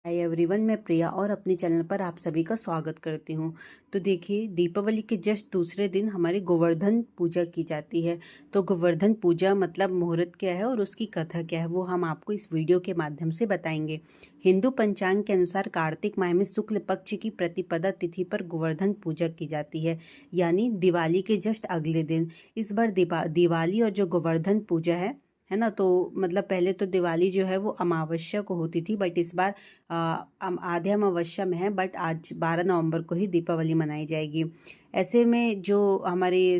Hi everyone, मैं प्रिया और अपने चैनल पर आप सभी का स्वागत करती हूँ। तो देखिए, दीपावली के जस्ट दूसरे दिन हमारी गोवर्धन पूजा की जाती है। तो गोवर्धन पूजा मतलब मुहूर्त क्या है और उसकी कथा क्या है वो हम आपको इस वीडियो के माध्यम से बताएंगे। हिंदू पंचांग के अनुसार कार्तिक माह में शुक्ल पक्ष की प्रतिपदा तिथि पर गोवर्धन पूजा की जाती है, यानी दिवाली के जस्ट अगले दिन। इस बार दिवाली और जो गोवर्धन पूजा है ना, तो मतलब पहले तो दिवाली जो है वो अमावस्या को होती थी, बट इस बार आधे अमावस्या में है, बट आज 12 नवंबर को ही दीपावली मनाई जाएगी। ऐसे में जो हमारे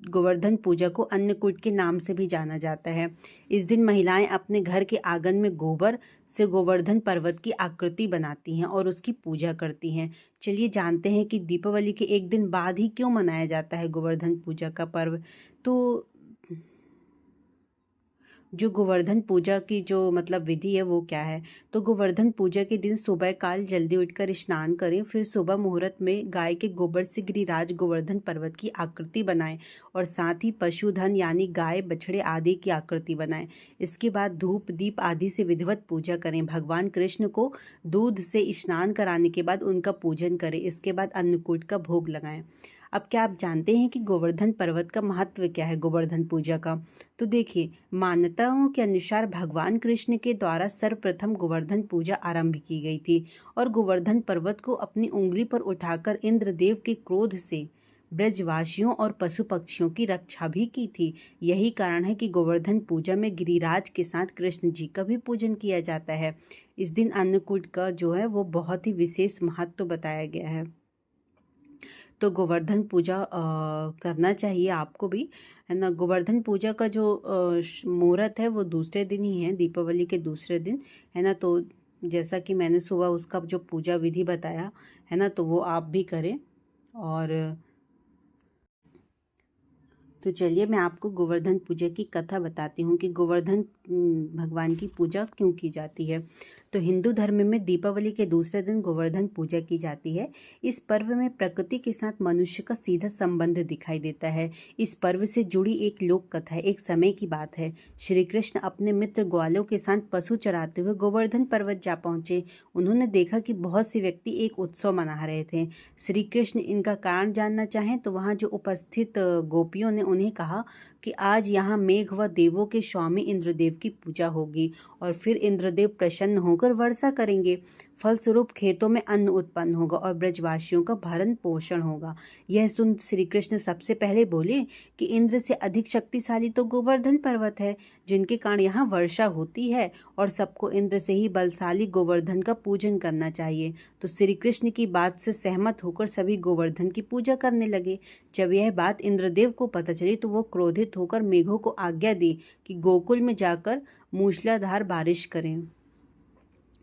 गोवर्धन पूजा को अन्नकूट के नाम से भी जाना जाता है। इस दिन महिलाएं अपने घर के आंगन में गोबर से गोवर्धन पर्वत की आकृति बनाती हैं और उसकी पूजा करती हैं। चलिए जानते हैं कि दीपावली के एक दिन बाद ही क्यों मनाया जाता है गोवर्धन पूजा का पर्व। तो जो गोवर्धन पूजा की जो मतलब विधि है वो क्या है। तो गोवर्धन पूजा के दिन सुबह काल जल्दी उठकर स्नान करें, फिर सुबह मुहूर्त में गाय के गोबर से गिरिराज गोवर्धन पर्वत की आकृति बनाएं और साथ ही पशुधन यानी गाय बछड़े आदि की आकृति बनाएं। इसके बाद धूप दीप आदि से विधिवत पूजा करें। भगवान कृष्ण को दूध से स्नान कराने के बाद उनका पूजन करें। इसके बाद अन्नकूट का भोग लगाएं। अब क्या आप जानते हैं कि गोवर्धन पर्वत का महत्व क्या है गोवर्धन पूजा का। तो देखिए, मान्यताओं के अनुसार भगवान कृष्ण के द्वारा सर्वप्रथम गोवर्धन पूजा आरंभ की गई थी और गोवर्धन पर्वत को अपनी उंगली पर उठाकर इंद्रदेव के क्रोध से ब्रजवासियों और पशु पक्षियों की रक्षा भी की थी। यही कारण है कि गोवर्धन पूजा में गिरिराज के साथ कृष्ण जी का भी पूजन किया जाता है। इस दिन अन्नकूट का जो है वो बहुत ही विशेष महत्व बताया गया है। तो गोवर्धन पूजा करना चाहिए आपको भी, है ना। गोवर्धन पूजा का जो मुहूर्त है वो दूसरे दिन ही है, दीपावली के दूसरे दिन, है ना। तो जैसा कि मैंने सुबह उसका जो पूजा विधि बताया है ना, तो वो आप भी करें। और तो चलिए मैं आपको गोवर्धन पूजा की कथा बताती हूँ कि गोवर्धन भगवान की पूजा क्यों की जाती है। तो हिंदू धर्म में दीपावली के दूसरे दिन गोवर्धन पूजा की जाती है। इस पर्व में प्रकृति के साथ मनुष्य का सीधा संबंध दिखाई देता है। इस पर्व से जुड़ी एक लोक कथा है। एक समय की बात है, श्री कृष्ण अपने मित्र ग्वालों के साथ पशु चराते हुए गोवर्धन पर्वत जा पहुंचे। उन्होंने देखा कि बहुत से व्यक्ति एक उत्सव मना रहे थे। श्री कृष्ण इनका कारण जानना चाहें तो वहां जो उपस्थित गोपियों ने उन्हें कहा कि आज यहाँ मेघ व देवों के स्वामी इंद्रदेव की पूजा होगी और फिर इंद्रदेव प्रसन्न होकर वर्षा करेंगे। फलस्वरूप खेतों में अन्न उत्पन्न होगा और ब्रजवासियों का भरण पोषण होगा। यह सुन श्री कृष्ण सबसे पहले बोले कि इंद्र से अधिक शक्तिशाली तो गोवर्धन पर्वत है, जिनके कारण यहाँ वर्षा होती है और सबको इंद्र से ही बलशाली गोवर्धन का पूजन करना चाहिए। तो श्री कृष्ण की बात से सहमत होकर सभी गोवर्धन की पूजा करने लगे। जब यह बात इंद्रदेव को पता चली तो वो क्रोधित होकर मेघों को आज्ञा दी कि गोकुल में जाकर मूसलाधार बारिश करें।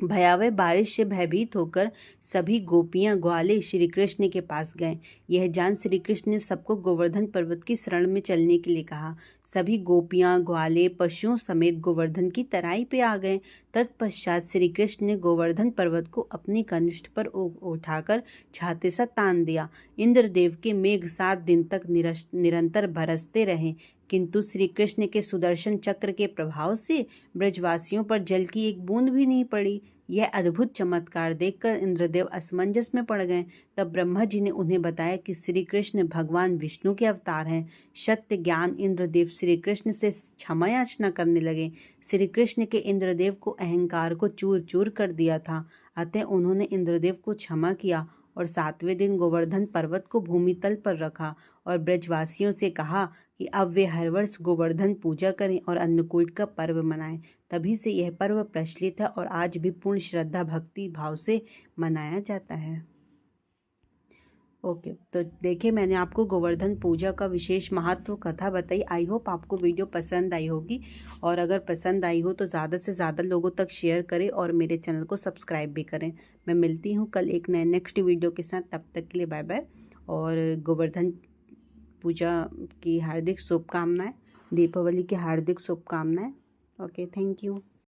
भयावह बारिश से भयभीत होकर सभी गोपियां ग्वाले श्री कृष्ण के पास गए। यह जान श्री कृष्ण ने सबको गोवर्धन पर्वत की शरण में चलने के लिए कहा। सभी गोपियां ग्वाले पशुओं समेत गोवर्धन की तराई पे आ गए। तत्पश्चात श्री कृष्ण ने गोवर्धन पर्वत को अपनी कनिष्ठ पर उठाकर छाते से तान दिया। इंद्रदेव के मेघ 7 दिन तक निरंतर बरसते रहे, किंतु श्री कृष्ण के सुदर्शन चक्र के प्रभाव से ब्रजवासियों पर जल की एक बूंद भी नहीं पड़ी। यह अद्भुत चमत्कार देखकर इंद्रदेव असमंजस में पड़ गए। तब ब्रह्मा जी ने उन्हें बताया कि श्री कृष्ण भगवान विष्णु के अवतार हैं। सत्य ज्ञान इंद्रदेव श्री कृष्ण से क्षमा याचना करने लगे। श्री कृष्ण के इंद्रदेव को अहंकार को चूर चूर कर दिया था, अतः उन्होंने इंद्रदेव को क्षमा किया और 7वें दिन गोवर्धन पर्वत को भूमि तल पर रखा और ब्रजवासियों से कहा कि अब वे हर वर्ष गोवर्धन पूजा करें और अन्नकूट का पर्व मनाएं। तभी से यह पर्व प्रचलित है और आज भी पूर्ण श्रद्धा भक्ति भाव से मनाया जाता है। ओके, तो देखिए मैंने आपको गोवर्धन पूजा का विशेष महत्व कथा बताई। आई होप आपको वीडियो पसंद आई होगी, और अगर पसंद आई हो तो ज़्यादा से ज़्यादा लोगों तक शेयर करें और मेरे चैनल को सब्सक्राइब भी करें। मैं मिलती हूँ कल एक नए नेक्स्ट वीडियो के साथ, तब तक के लिए बाय बाय। और गोवर्धन पूजा की हार्दिक शुभकामनाएं, दीपावली की हार्दिक शुभकामनाएं। Okay, thank you.